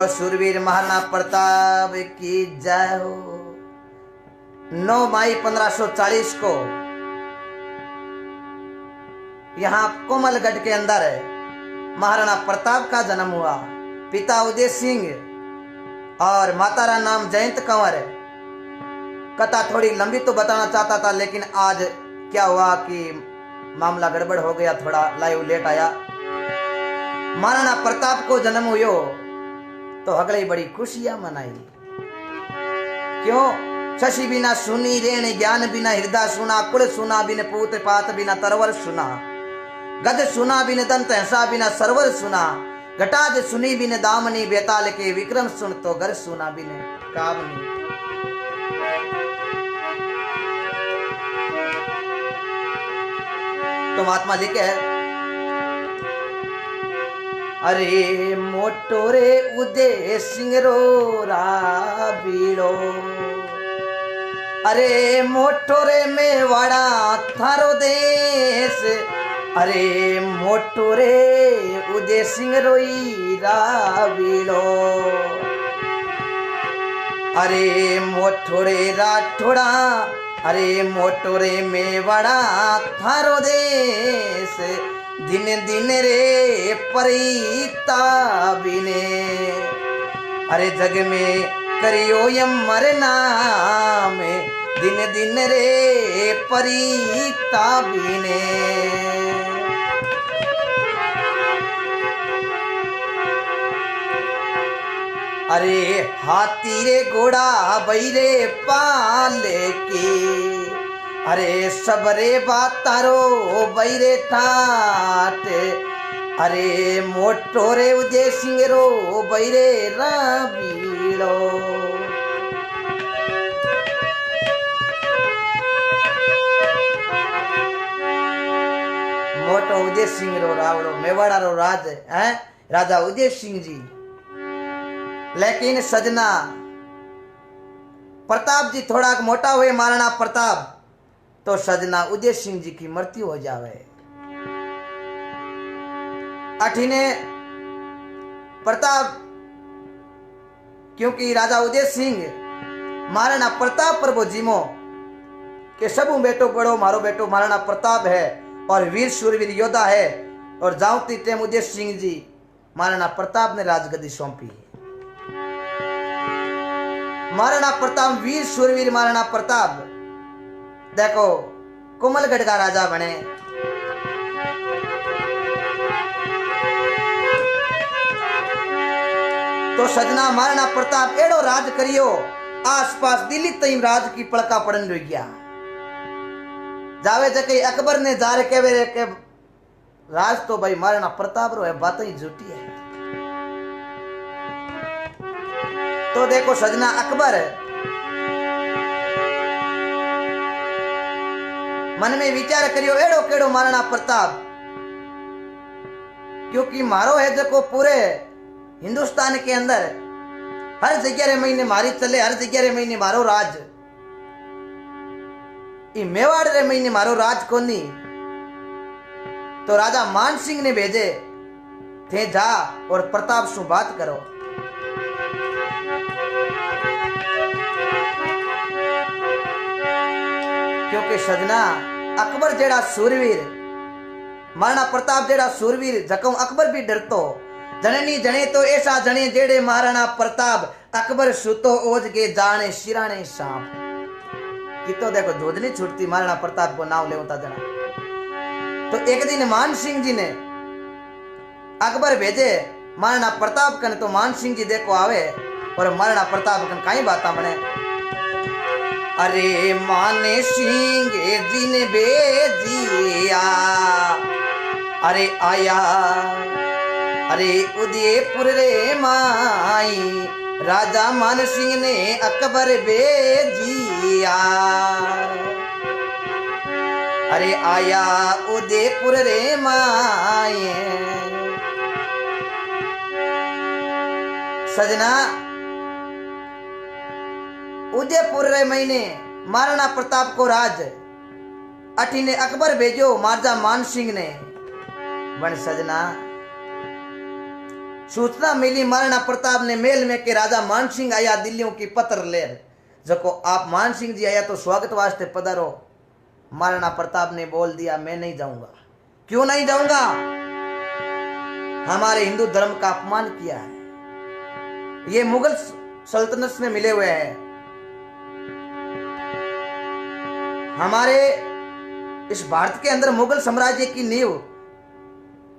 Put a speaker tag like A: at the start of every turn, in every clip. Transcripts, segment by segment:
A: सुरवीर महाराणा प्रताप की जय हो। 9 मई 1540 को यहाँ कोमलगढ़ के अंदर महाराणा प्रताप का जन्म हुआ। पिता उदय सिंह और माता का नाम जयंत कंवर। कथा थोड़ी लंबी तो बताना चाहता था, लेकिन आज क्या हुआ कि मामला गड़बड़ हो गया, थोड़ा लाइव लेट आया। महाराणा प्रताप को जन्म हुयो तो अगले बड़ी खुशियां मनाई। क्यों? शशि बिना सुनी रेण, ज्ञान बिना हृदय सुना, कुल सुना बिन पूत पात बिना तरवर सुना, गद सुना बिन दंत हंसा बिना सरवर सुना, घटाज सुनी बिन दामनी, बेताल के विक्रम सुन तो घर सुना बिन कामनी। तो महात्मा लिखे है, अरे मोटो रे उदय सिंह रो राबीड़ो, अरे मोटो रे मेवाड़ा थारो देश, अरे मोटो रे उदय सिंह रोई राबीड़ो, अरे मोटो रे राठोड़ा, अरे मोटो रे मेवाड़ा थारो देश, दिन दिन रे परिता बिने, अरे जग में करियो यमर नाम, दिन दिन रे परिता बिने। अरे हाथी रे घोड़ा बैरे पाल के, अरे सबरे बातारो बैरे ठाट, अरे मोटो रे उदय सिंह रो बैरे राबीड़ो। मोटो उदय सिंह रो रावड़ो, मेवाड़ा रो राज है राजा उदय सिंह जी। लेकिन सजना प्रताप जी थोड़ा मोटा हुए महाराणा प्रताप, तो सजना उदय सिंह जी की मृत्यु हो जावे। अठीने प्रताप, क्योंकि राजा उदय सिंह महाराणा प्रताप प्रभु जीमो के सबू बेटो बड़ो मारो बेटो महाराणा प्रताप है और वीर शूरवीर योद्धा है, और जाऊती टेम उदय सिंह जी महाराणा प्रताप ने राजगद्दी सौंपी। महाराणा प्रताप वीर शूरवीर महाराणा प्रताप देखो कोमलगढ़ का राजा बने। तो सजना महाराणा प्रताप एड़ो राज करियो, आसपास दिल्ली तई राज की पड़का पड़न रह गया। जावे जके अकबर ने जार के राज तो भाई महाराणा प्रताप रो है, बात ही झूठी है। तो देखो सजना अकबर मन में विचार करियो एड़ो केड़ो महाराणा प्रताप, क्योंकि मारो है जो पूरे हिंदुस्तान के अंदर हर जगह रे महीने मारी चले, हर जगह रे महीने मारो राज, ई मेवाड़ रे महीने मारो राज कोनी। तो राजा मान सिंह ने भेजे थे, जा और प्रताप से बात करो। क्योंकि सजना अकबर जेड़ा सूरवीर, महाराणा प्रताप जेड़ा सूरवीर, जको अकबर भी डरतो, जने नी जने तो ऐसा जने जेड़े महाराणा प्रताप अकबर सुतो ओज के जाने शिराने सांप की। तो देखो दूध नहीं छूटती महाराणा प्रताप को नाम ले होता जना। तो एक दिन मान सिंह जी ने अकबर भेजे महाराणा प्रताप कन, तो मान सिंह जी देखो आवे और महाराणा प्रताप कन कई बात बने। अरे माने सिंह जी ने भेजिया, अरे आया, अरे उदयपुर रे माई, राजा मान सिंह ने अकबर भेजिया, अरे आया उदयपुर रे माई। सजना उदयपुर रे महीने महाराणा प्रताप को राज अठीने अकबर भेजो महाराजा मान सिंह ने। बन सजना सूचना मिली महाराणा प्रताप ने मेल में के राजा मान सिंह आया दिल्लियों की पत्र ले जको आप मान सिंह जी आया तो स्वागत वास्ते पधारो। महाराणा प्रताप ने बोल दिया मैं नहीं जाऊंगा। क्यों नहीं जाऊंगा? हमारे हिंदू धर्म का अपमान किया है। ये मुगल सल्तनत से मिले हुए हैं। हमारे इस भारत के अंदर मुगल साम्राज्य की नींव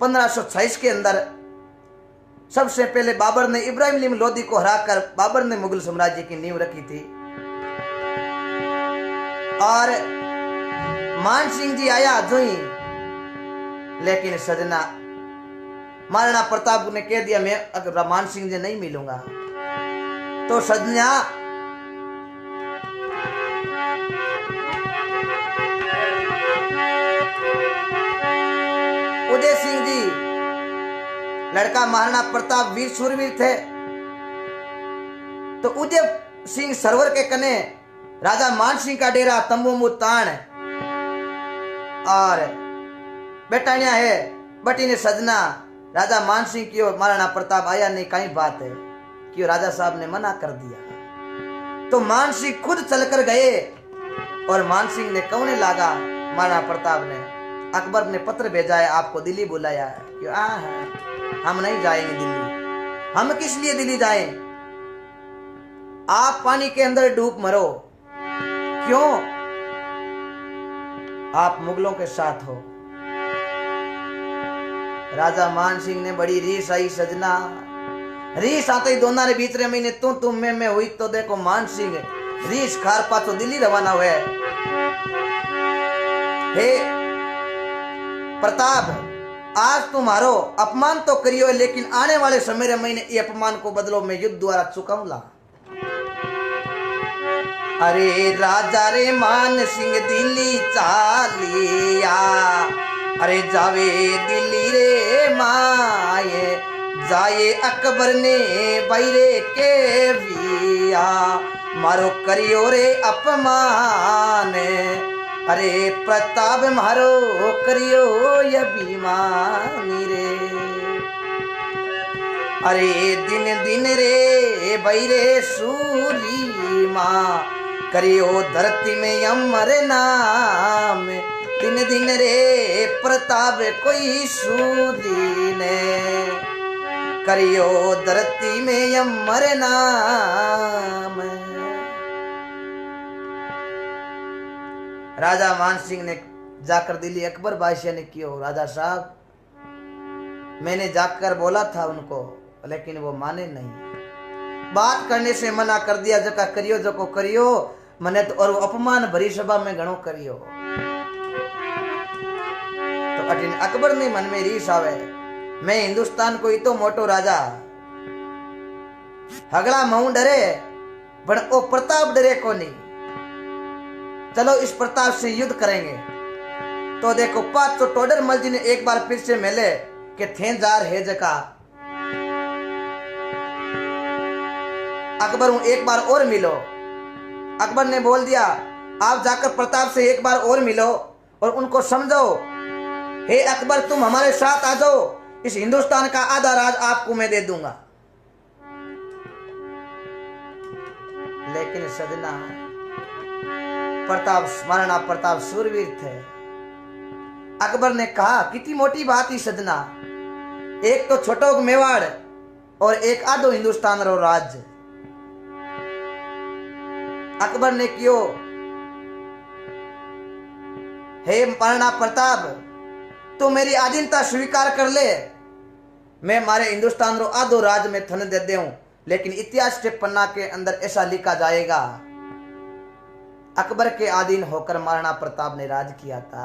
A: 1526 के अंदर सबसे पहले बाबर ने इब्राहिम लोदी को हराकर बाबर ने मुगल साम्राज्य की नींव रखी थी। और मान सिंह जी आया जो ही, लेकिन सजना महाराणा प्रताप ने कह दिया मैं अगर मान सिंह जी नहीं मिलूंगा तो सजना उदय सिंह जी लड़का महाराणा प्रताप वीर सूरवीर थे, तो उदय सिंह सरोवर के कने राजा मान सिंह का डेरा तंबू तान और बेटानिया है बटी ने सजना राजा मान सिंह की महाराणा प्रताप आया नहीं कहीं बात है कि राजा साहब ने मना कर दिया। तो मान सिंह खुद चलकर गए और मान सिंह ने कहने लगा महाराणा प्रताप ने अकबर ने पत्र भेजा है आपको दिल्ली बुलाया है कि हम नहीं जाएंगे दिल्ली। हम किस लिए दिल्ली जाएं? आप पानी के अंदर डूब मरो। क्यों? आप मुगलों के साथ हो। राजा मान सिंह ने बड़ी रीस आई सजना। रीस आते ही दोनों ने भीतरे महीने तुम मैं हुई तो देखो मान सिंह रीस खार पाछो दिल्ली रवाना हुए। हे प्रताप आज तुम्हारो अपमान तो करियो लेकिन आने वाले समय महीने ये अपमान को बदलो मैं युद्ध द्वारा चुकाऊंगा। अरे राजा रे मान सिंह दिल्ली चालिया अरे जावे दिल्ली रे माये जाए अकबर ने बैरे के विया मारो करियो रे अपमान अरे प्रताप मारो करियो ये बीमानी रे। अरे दिन दिन रे बैरे सूली माँ करियो धरती में अमर नाम दिन दिन रे प्रताप कोई सूदी ने करियो धरती में अमर नाम। राजा मान सिंह ने जाकर दिल्ली अकबर बादशाह ने कियो राजा साहब मैंने जाकर बोला था उनको लेकिन वो माने नहीं। बात करने से मना कर दिया जका करियो जो को करियो मने तो और अपमान भरी सभा में घणो करियो। तो अटिन अकबर ने मन में रीस आवे मैं हिंदुस्तान को इतो मोटो राजा हगड़ा मऊ डरे पण ओ प्रताप डरे को नहीं। चलो इस प्रताप से युद्ध करेंगे। तो देखो 500 टोडर मल जी ने एक बार फिर से मिले कि थे जार है जका अकबर हूं एक बार और मिलो। अकबर ने बोल दिया आप जाकर प्रताप से एक बार और मिलो और उनको समझो हे अकबर तुम हमारे साथ आ जाओ इस हिंदुस्तान का आधा राज आपको मैं दे दूंगा। लेकिन सजना प्रताप महाराणा प्रताप सूरवीर थे। अकबर ने कहा कितनी मोटी बात ही सजना एक तो छोटो मेवाड़ और एक आधो हिंदुस्तान रो राज्य। अकबर ने क्यों हे महाराणा प्रताप तू मेरी आधीनता स्वीकार कर ले मैं मारे हिंदुस्तान रो आधो राज में थन दे दूं लेकिन इतिहास के पन्ना के अंदर ऐसा लिखा जाएगा अकबर के अधीन होकर महाराणा प्रताप ने राज किया था।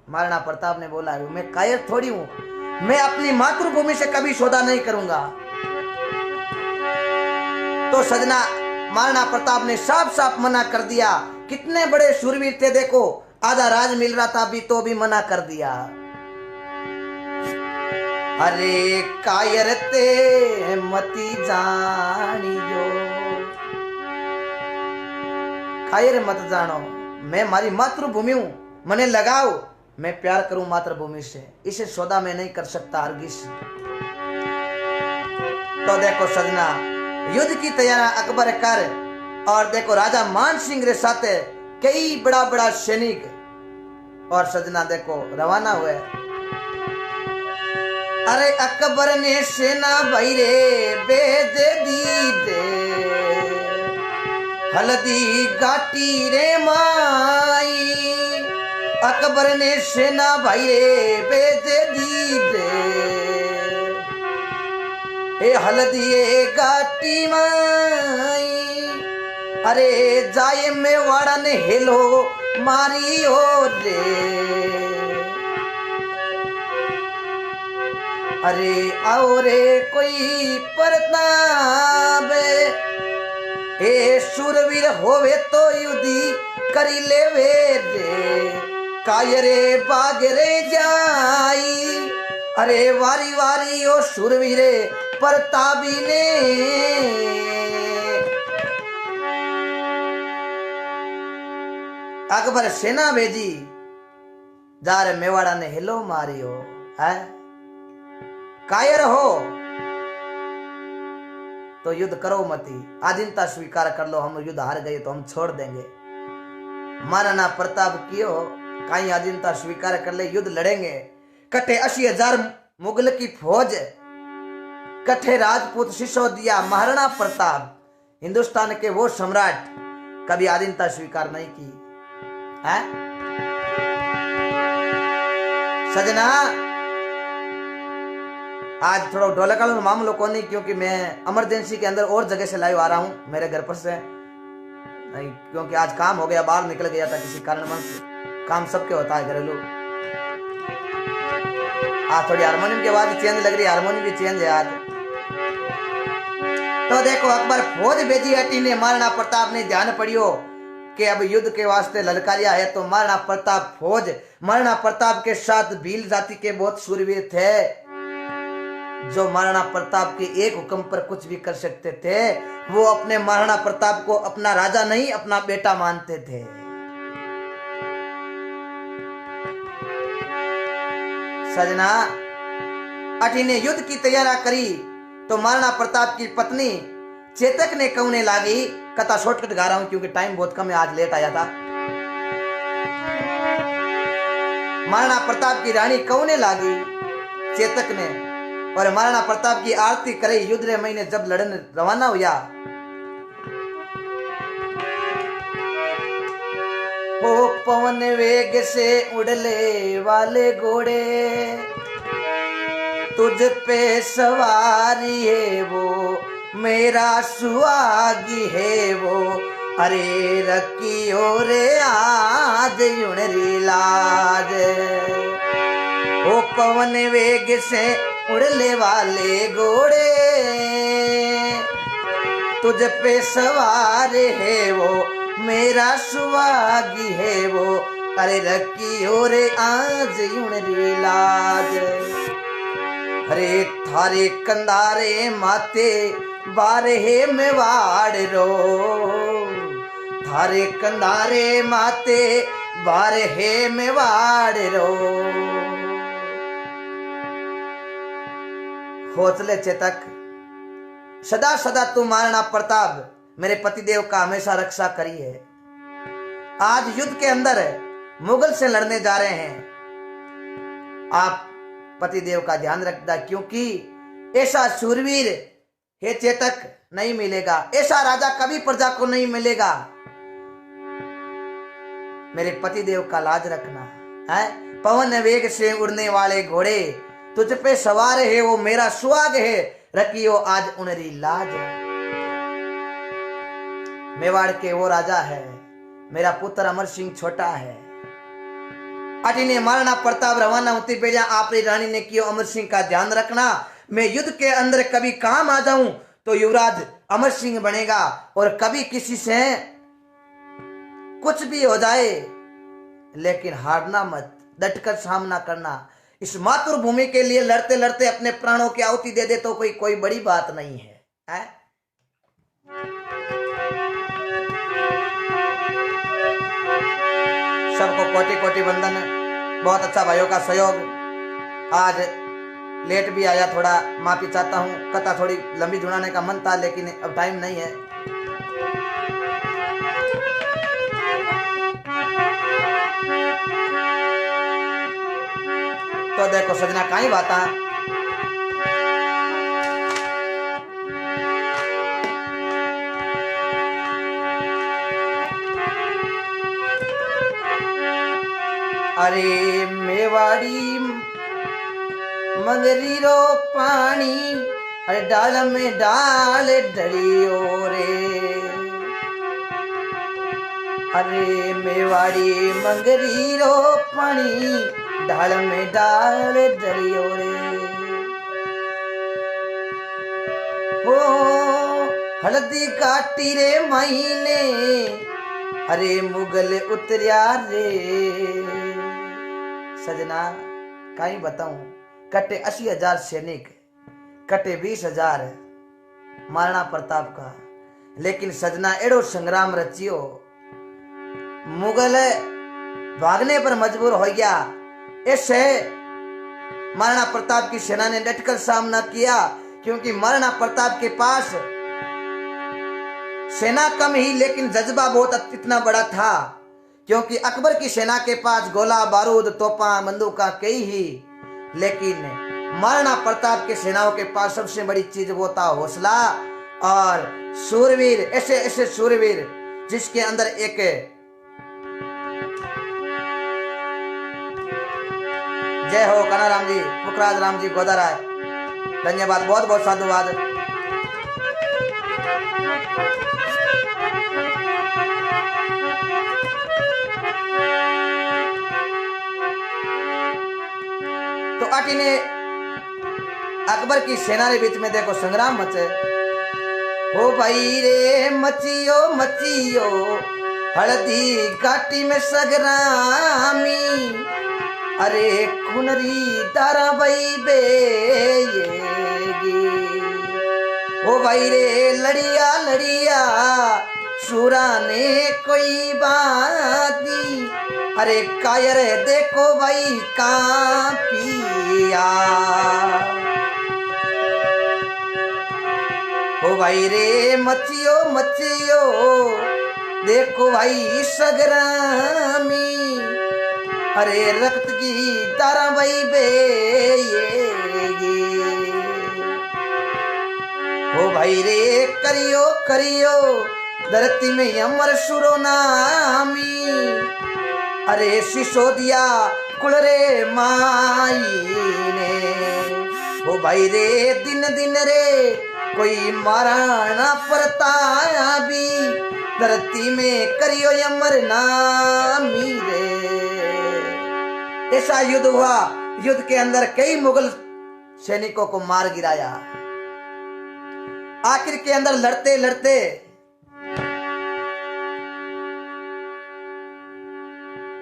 A: महाराणा प्रताप ने बोला मैं कायर थोड़ी हूं मैं अपनी मातृभूमि से कभी सौदा नहीं करूंगा। तो सजना महाराणा प्रताप ने साफ साफ मना कर दिया। कितने बड़े शूरवीर थे देखो आधा राज मिल रहा था भी तो भी मना कर दिया। अरे कायर ते मती जानियो कायर मत जानो मैं मारी मातृभूमि हूं मने लगाओ मैं प्यार करूं मातृभूमि से इसे सौदा मैं नहीं कर सकता हरगिज। तो देखो सजना युद्ध की तैयारी अकबर कर और देखो राजा मान सिंह रे साथे कई बड़ा बड़ा सैनिक और सजना देखो रवाना हुए। अरे अकबर ने सेना भाई रे भेज दी दे हल्दी घाटी रे माई। अकबर ने सेना भाई रे भेज दी दे ए हल्दी घाटी माई। अरे जाए मेवाड़ा ने हेलो मारी ओ रे। अरे आओ रे कोई प्रताप ए शूरवीर होवे तो युद्धि करी लेवे रे। कायरे बागरे जाई अरे वारी वारी ओ शूरवीरे प्रतापी ने। अकबर सेना भेजी जा रे मेवाड़ा ने हिलो मारियो है। कायर हो तो युद्ध करो मती, आधीनता स्वीकार कर लो। हम युद्ध हार गए तो हम छोड़ देंगे। महाराणा प्रताप कियो कहीं आधीनता स्वीकार कर ले, युद्ध लड़ेंगे। कट्ठे 80,000 मुगल की फौज, कट्ठे राजपूत सिसोदिया। महाराणा प्रताप हिंदुस्तान के वो सम्राट कभी आधीनता स्वीकार नहीं की है। सजना आज थोड़ा ढोलका मामलों को नहीं, क्योंकि मैं इमरजेंसी के अंदर और जगह से लाइव आ रहा हूं मेरे घर पर से नहीं, क्योंकि आज काम हो गया, बाहर निकल गया था किसी कारणवश। काम सबके होता है घरेलू। आज थोड़ी हारमोनियम की आवाज चेंज लग रही है, हारमोनियम भी चेंज है आज। तो देखो अकबर फौज भेजी हटी ने। महाराणा प्रताप ने ध्यान पड़ियो कि अब युद्ध के वास्ते ललकारिया है। तो महाराणा प्रताप फौज, महाराणा प्रताप के साथ भील जाति के बहुत शूरवीर थे जो महाराणा प्रताप के एक हुक्म पर कुछ भी कर सकते थे। वो अपने महाराणा प्रताप को अपना राजा नहीं अपना बेटा मानते थे। सजना अठी ने युद्ध की तैयारी करी तो महाराणा प्रताप की पत्नी चेतक ने कहने लागी। कथा शॉर्टकट गा रहा हूं क्योंकि टाइम बहुत कम है, आज लेट आया था। महाराणा प्रताप की रानी कहने लागी चेतक ने, और महाराणा प्रताप की आरती करे। युद्ध रे महीने जब लड़ने रवाना हुआ, ओ पवन वेग से उड़ले वाले घोड़े तुझ पे सवारी है वो मेरा सुहागी है वो। अरे रखियो रे आज युणरी लाज। ओ पवन वेग से उड़ले वाले घोड़े तुझ पे सवार है वो मेरा सुहागी है वो। अरे रखियो रे आज युणरी लाज। अरे थारे कंधारे माते बारहे मेवाड़ रो। थारे कंधारे माते बारहे मेवाड़ रो। हौसले चेतक, सदा सदा तू महाराणा प्रताप मेरे पतिदेव का हमेशा रक्षा करी है। आज युद्ध के अंदर मुगल से लड़ने जा रहे हैं। आप पतिदेव का ध्यान रखना, क्योंकि ऐसा शूरवीर हे चेतक नहीं मिलेगा, ऐसा राजा कभी प्रजा को नहीं मिलेगा। मेरे पतिदेव का लाज रखना है। पवन वेग से उड़ने वाले घोड़े तुझ पे सवार है वो मेरा सुहाग है। रखियो आज उनरी लाज। मेवाड़ के वो राजा है, मेरा पुत्र अमर सिंह छोटा है। अटी ने महाराणा प्रताप रवाना होती पहले आपरी रानी ने कियो अमर सिंह का ध्यान रखना। मैं युद्ध के अंदर कभी काम आ जाऊं तो युवराज अमर सिंह बनेगा, और कभी किसी से कुछ भी हो जाए लेकिन हारना मत, डटकर सामना करना। इस मातृभूमि के लिए लड़ते लड़ते अपने प्राणों की आहुति दे दे तो कोई बड़ी बात नहीं है, सबको कोटि कोटि वंदन। बहुत अच्छा भाइयों का सहयोग। आज लेट भी आया, थोड़ा माफी चाहता हूँ। कथा थोड़ी लंबी जुड़ाने का मन था लेकिन अब टाइम नहीं है। तो देखो सजना काई बात है। अरे मेवाड़ी मंगरी रो पानी, अरे डाल में डाल डलियो रे। अरे मेवाड़ी मंगरी रो पानी, डाल में डाल डलियो रे। हो हल्दी काटी रे महीने, अरे मुगल उतरिया रे। सजना काई बताऊं, कटे 80,000 सैनिक, कटे 20,000 महाराणा प्रताप का, लेकिन सजना एड़ो संग्राम रचियो, मुगल भागने पर मजबूर हो गया। ऐसे महाराणा प्रताप की सेना ने डटकर सामना किया, क्योंकि महाराणा प्रताप के पास सेना कम ही लेकिन जज्बा बहुत इतना बड़ा था। क्योंकि अकबर की सेना के पास गोला बारूद तोपा बंदूका कई ही, लेकिन महाराणा प्रताप के सेनाओं के पास सबसे बड़ी चीज वो था हौसला और सूरवीर। ऐसे ऐसे सूरवीर जिसके अंदर एक जय हो कानाराम जी, पुखराज राम जी गोदाराय, धन्यवाद, बहुत बहुत साधुवाद। तो आटी ने अकबर की सेना के बीच में देखो संग्राम मचे। हो भाई रे मचियो मचियो हल्दी घाटी में सगरामी, अरे खुनरी तारा बई बेगी। हो भाई रे लड़िया लड़िया सूरा ने कोई बात दी, अरे कायर देखो भाई का पिया। हो भाई रे मचियो मचियो देखो भाई सगरामी, अरे रक्त की तारा भाई बेगी। हो भाई रे करियो करियो धरती में अमर सुरो नामी, अरे सिसोदिया कुलरे माई ने। हो भाई रे दिन दिन रे कोई महाराणा परताया भी, धरती में करियो अमर नामी रे। ऐसा युद्ध हुआ, युद्ध के अंदर कई मुगल सैनिकों को मार गिराया। आखिर के अंदर लड़ते लड़ते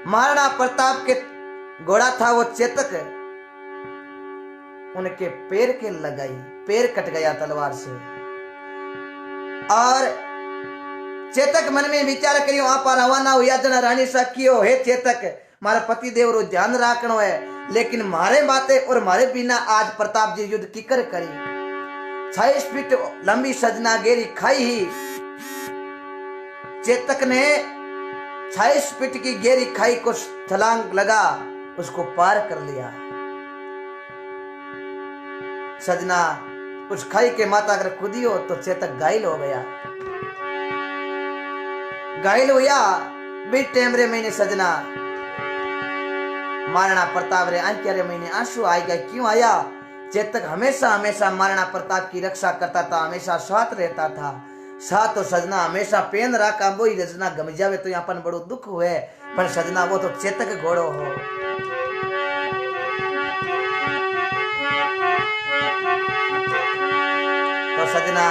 A: महाराणा प्रताप के घोड़ा था वो चेतक, उनके पैर के लगाई, पैर कट गया तलवार से। और चेतक मन में विचार करियो आप रवाना हुआ जना रानी सा कियो, हे चेतक मारा पति देव रो ध्यान राखनो है, लेकिन मारे बातें और मारे बिना आज प्रताप जी युद्ध किकर करी। 26 फीट लंबी सजना गेरी खाई ही, चेतक ने 26 फीट की गेरी खाई को छलांग लगा, उसको पार कर लिया। सजना उस खाई के माता अगर कूदियो तो चेतक घायल हो गया। घायल हुआ भी टेमरे महीने सजना महाराणा प्रताप रे अंत्य महीने आंसू आ गया। क्यों आया? चेतक हमेशा हमेशा महाराणा प्रताप की रक्षा करता था, हमेशा साथ रहता था। साथ तो सजना हमेशा पेन राका, वो ही सजना गम जावे तो यहाँ पर बड़ो दुख हुए, पर सजना वो तो चेतक घोड़ो हो। तो सजना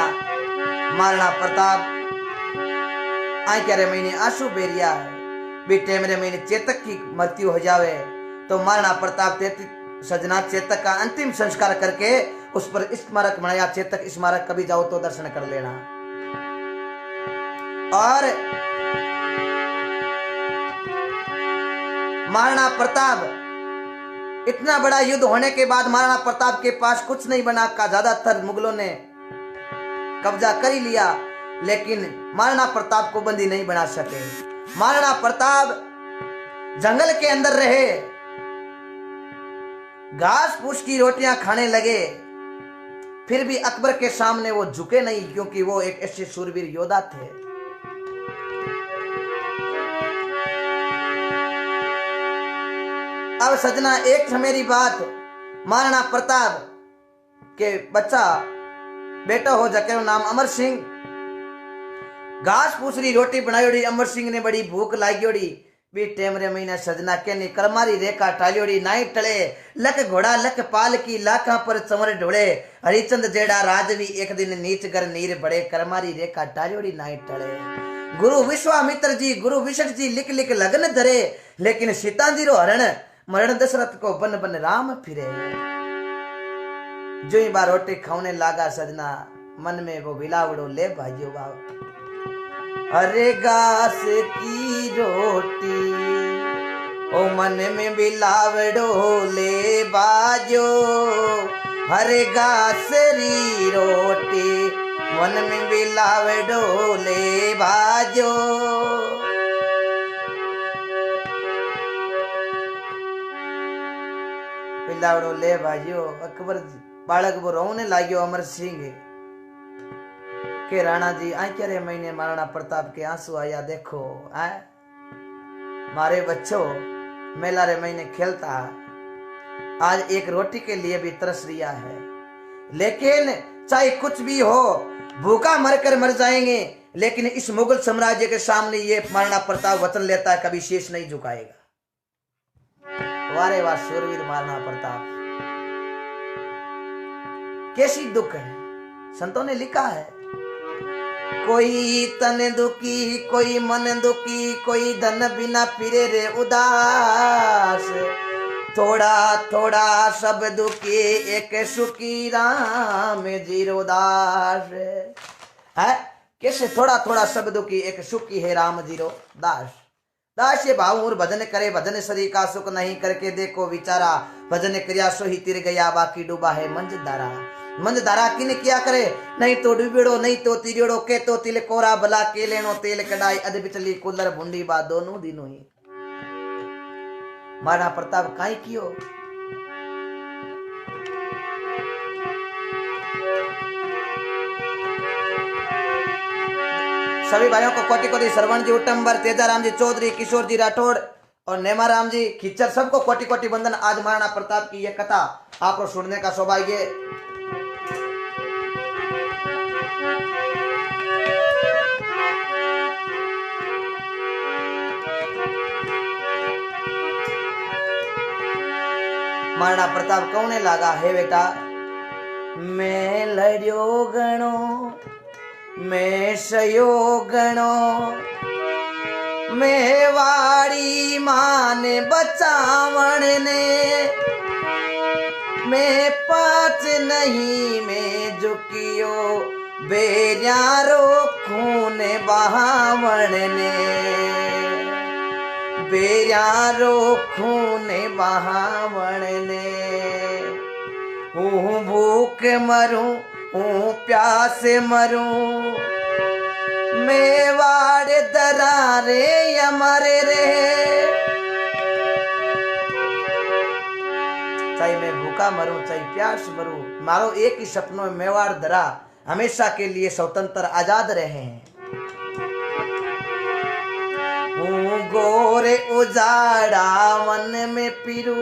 A: महाराणा प्रताप आई क्या रे महीने आंसू बेरिया बेटे मेरे महीने चेतक की मृत्यु हो जावे तो महाराणा प्रताप सजना चेतक का अंतिम संस्कार करके उस पर स्मारक बनाया। चेतक स्मारक कभी जाओ तो दर्शन कर लेना। और महाराणा प्रताप इतना बड़ा युद्ध होने के बाद महाराणा प्रताप के पास कुछ नहीं बना का ज्यादातर मुगलों ने कब्जा कर ही लिया, लेकिन महाराणा प्रताप को बंदी नहीं बना सके। महाराणा प्रताप जंगल के अंदर रहे, घास फूस की रोटियां खाने लगे, फिर भी अकबर के सामने वो झुके नहीं, क्योंकि वो एक ऐसे शूरवीर योद्धा थे। अब सजना, एक मेरी बात, महाराणा प्रताप के बच्चा बेटा हो जके नाम अमर सिंह, घास फूसरी रोटी बनाई। अमर सिंह ने बड़ी भूख लागी, बी टेमरे महीने सजना के नी करमारी रेखा टालियोड़ी नाई टले, लक घोड़ा लक पाल की लाखा पर चमर ढोले, हरिचंद जेड़ा राजवी एक दिन नीच कर नीर बड़े, करमारी रेखा टालियोड़ी नाई टले। गुरु विश्वामित्र जी गुरु विशट जी लिख लिख लगन धरे, लेकिन सीता जी रो हरण मरण दशरथ को बन बन राम फिरे। जो ही बार रोटी खाने लागा सजना, मन में वो बिलावड़ो ले भाइयों बाब, अरे घास की रोटी ओ मन में बिलावड़ो ले बाजो, हरे घास री रोटी मन में बिलावड़ो ले बाजो। बिलावड़ो ले बाजो। अकबर बालक वो रोने लाग्यो अमर सिंह के राणा जी आई क्या रे महीने महाराणा प्रताप के आंसू आया, देखो आए मारे बच्चों मेला रे महीने खेलता, आज एक रोटी के लिए भी तरस रिया है, लेकिन चाहे कुछ भी हो भूखा मरकर मर जाएंगे, लेकिन इस मुगल साम्राज्य के सामने ये महाराणा प्रताप वचन लेता है कभी शीश नहीं झुकाएगा। वारे वाह शूरवीर महाराणा प्रताप, कैसी दुख है। संतों ने लिखा है, कोई तन दुखी कोई मन दुखी, कोई धन बिना फिरे रे उदास, थोड़ा थोड़ा सब दुखी एक सुखी राम जीरो दास है। कैसे थोड़ा थोड़ा सब दुखी एक सुखी है राम जीरो दास। दास ये भाव भजन करे, भजन शरीर का सुख नहीं करके देखो विचारा, भजन क्रिया सो ही तिर गया बाकी डूबा है मंझधारा। मंझधारा किन क्या करे, नहीं तो डूबेड़ो नहीं तो तिरेड़ो, के तो तिल कोरा भला के लेनो तेल कढ़ाई, अध बिचली कुलर भुंडी बा दोनों दिनों ही। महाराणा प्रताप काई कियो, सभी भाइयों को कोटि कोटि श्रवण जी उटम्बर, तेजाराम जी चौधरी, किशोर जी राठौड़ और नेमाराम जी खिच्चर, सबको कोटि कोटि बंदन। आज महाराणा प्रताप की यह कथा आपको सुनने का सौभाग्य। महाराणा प्रताप कौने लागा है बेटा, मैं लड़ियो गणो मैं सयो गणो, मैं वाड़ी माने बचावण ने, मैं पाच नहीं मैं झुकियो, बेजारो खून बहावण ने, बेजारो खून बहावण ने। हूँ भूख मरूं हूँ प्यास मरूं, मेवाड़ दरारे यमरे रे, चाहे मैं भूखा मरूं चाहे प्यास मरूं, मारो एक ही सपनों में मेवाड़ दरा हमेशा के लिए स्वतंत्र आजाद रहे। हूँ गोरे उजाड़ा मन में पिरू,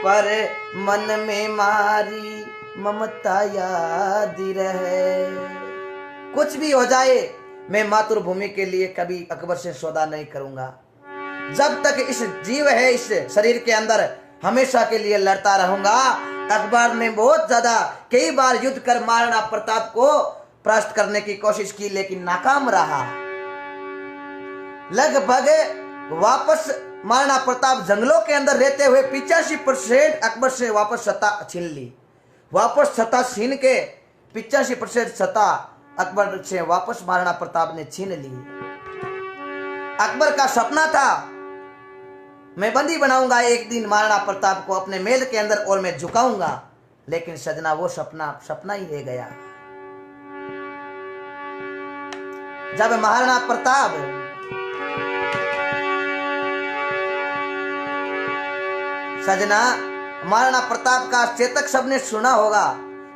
A: पर मन में मारी ममता याद रहे। कुछ भी हो जाए मैं मातृभूमि के लिए कभी अकबर से सौदा नहीं करूंगा। जब तक इस जीव है इस शरीर के अंदर हमेशा के लिए लड़ता रहूंगा। अकबर ने बहुत ज्यादा कई बार युद्ध कर महाराणा प्रताप को परास्त करने की कोशिश की, लेकिन नाकाम रहा। लगभग वापस महाराणा प्रताप जंगलों के अंदर रहते हुए 85% अकबर से वापस सत्ता छीन ली। वापस सत्ता छीन के 85% सत्ता अकबर से वापस महाराणा प्रताप ने छीन ली। अकबर का सपना था मैं बंदी बनाऊंगा एक दिन महाराणा प्रताप को अपने महल के अंदर और मैं झुकाऊंगा। लेकिन सजना वो सपना ही रह गया। जब महाराणा प्रताप सजना महाराणा प्रताप का चेतक सबने सुना होगा,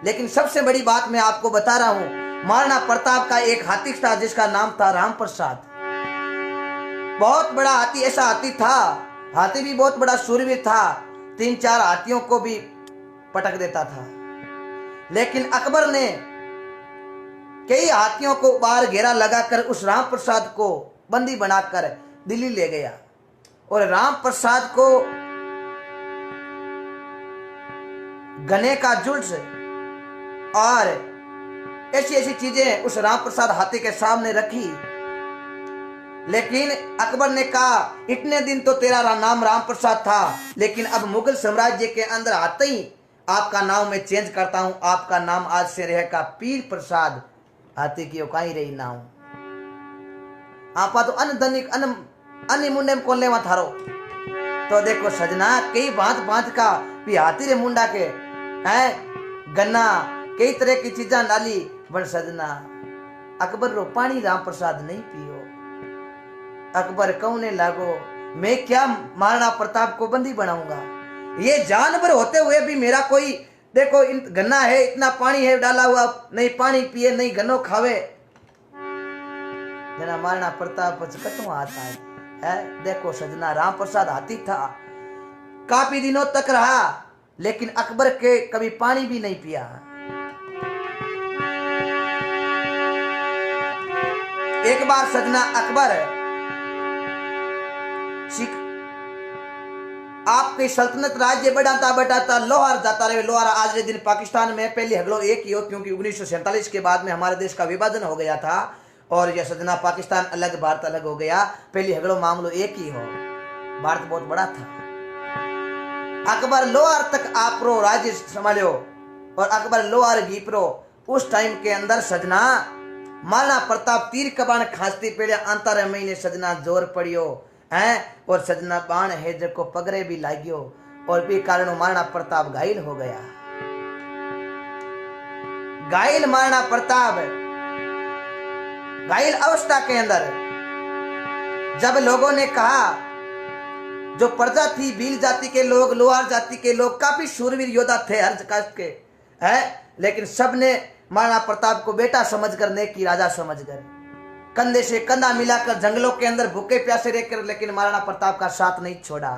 A: लेकिन सबसे बड़ी बात मैं आपको बता रहा हूं। महाराणा प्रताप का एक हाथी था जिसका नाम था राम प्रसाद। बहुत बड़ा हाथी, ऐसा हाथी था, हाथी भी बहुत बड़ा शूरवीर था, 3-4 हाथियों को भी पटक देता था। लेकिन अकबर ने कई हाथियों को बाहर घेरा लगाकर उस राम प्रसाद को बंदी बनाकर दिल्ली ले गया और राम प्रसाद को गने का जुल्स और ऐसी ऐसी चीजें उस राम प्रसाद हाथी के सामने रखी। लेकिन अकबर ने कहा इतने दिन तो तेरा नाम राम प्रसाद था, लेकिन अब मुगल साम्राज्य के अंदर आते ही आपका नाम मैं चेंज करता हूं। आपका नाम आज से रहेगा पीर प्रसाद। हाथी की औकाई रही नाम आपा तो अन धनिक अन मुंडे में कौन लेवा थारो। तो देखो सजना कई भांत का भी हाथी रे मुंडा के है गन्ना कई तरह की चीजा डाली। बन सजना अकबर रो पानी राम प्रसाद नहीं पियो। अकबर कहने लागो मैं क्या महाराणा प्रताप को बंदी बनाऊंगा। ये जानवर होते हुए भी मेरा कोई देखो गन्ना है, इतना पानी है डाला हुआ, नहीं पानी पिए नहीं गन्नो खावे। जना महाराणा प्रताप कटो आता है। देखो सजना राम प्रसाद हाथी था, काफी दिनों तक रहा, लेकिन अकबर के कभी पानी भी नहीं पिया। एक बार सजना अकबर आपकी सल्तनत राज्य बढ़ाता लोहार जाता रहे। लोहार आज के दिन पाकिस्तान में पहले हगलो एक ही हो, क्योंकि 1947 के बाद में हमारे देश का विभाजन हो गया था और यह सजना पाकिस्तान अलग भारत अलग हो गया। पहले हगलो मामलो एक ही हो, भारत बहुत बड़ा था। अकबर लोहार तक आपरो राज्य संभालो और अकबर लोहार गीपरो। उस टाइम के अंदर सजना महाराणा प्रताप तीर कबान खांसती पेड़े अंतर महीने सजना जोर पड़ियो है और सजना बाण हेज को पगरे भी लागियो और भी कारण महाराणा प्रताप घायल हो गया। घायल महाराणा प्रताप घायल अवस्था के अंदर जब लोगों ने कहा, जो प्रजा थी भील जाति के लोग, लोहार जाति के लोग काफी शूरवीर योद्धा थे हर कास्ट के है, लेकिन सबने महाराणा प्रताप को बेटा समझकर नेकी राजा समझकर कंधे से कंधा मिलाकर जंगलों के अंदर भूखे प्यासे रहकर, लेकिन महाराणा प्रताप का साथ नहीं छोड़ा।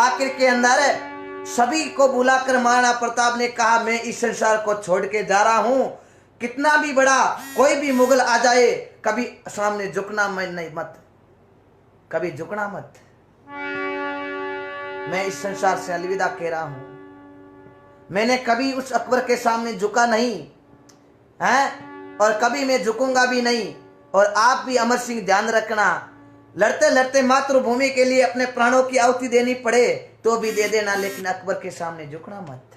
A: आखिर के अंदर सभी को बुलाकर महाराणा प्रताप ने कहा मैं इस संसार को छोड़ के जा रहा हूं। कितना भी बड़ा कोई भी मुगल आ जाए, कभी सामने झुकना मत, कभी झुकना मत। मैं इस संसार से अलविदा कह रहा हूं। मैंने कभी उस अकबर के सामने झुका नहीं है और कभी मैं झुकूंगा भी नहीं। और आप भी अमर सिंह ध्यान रखना, लड़ते लड़ते मातृभूमि के लिए अपने प्राणों की आहुति देनी पड़े तो भी दे देना, लेकिन अकबर के सामने झुकना मत।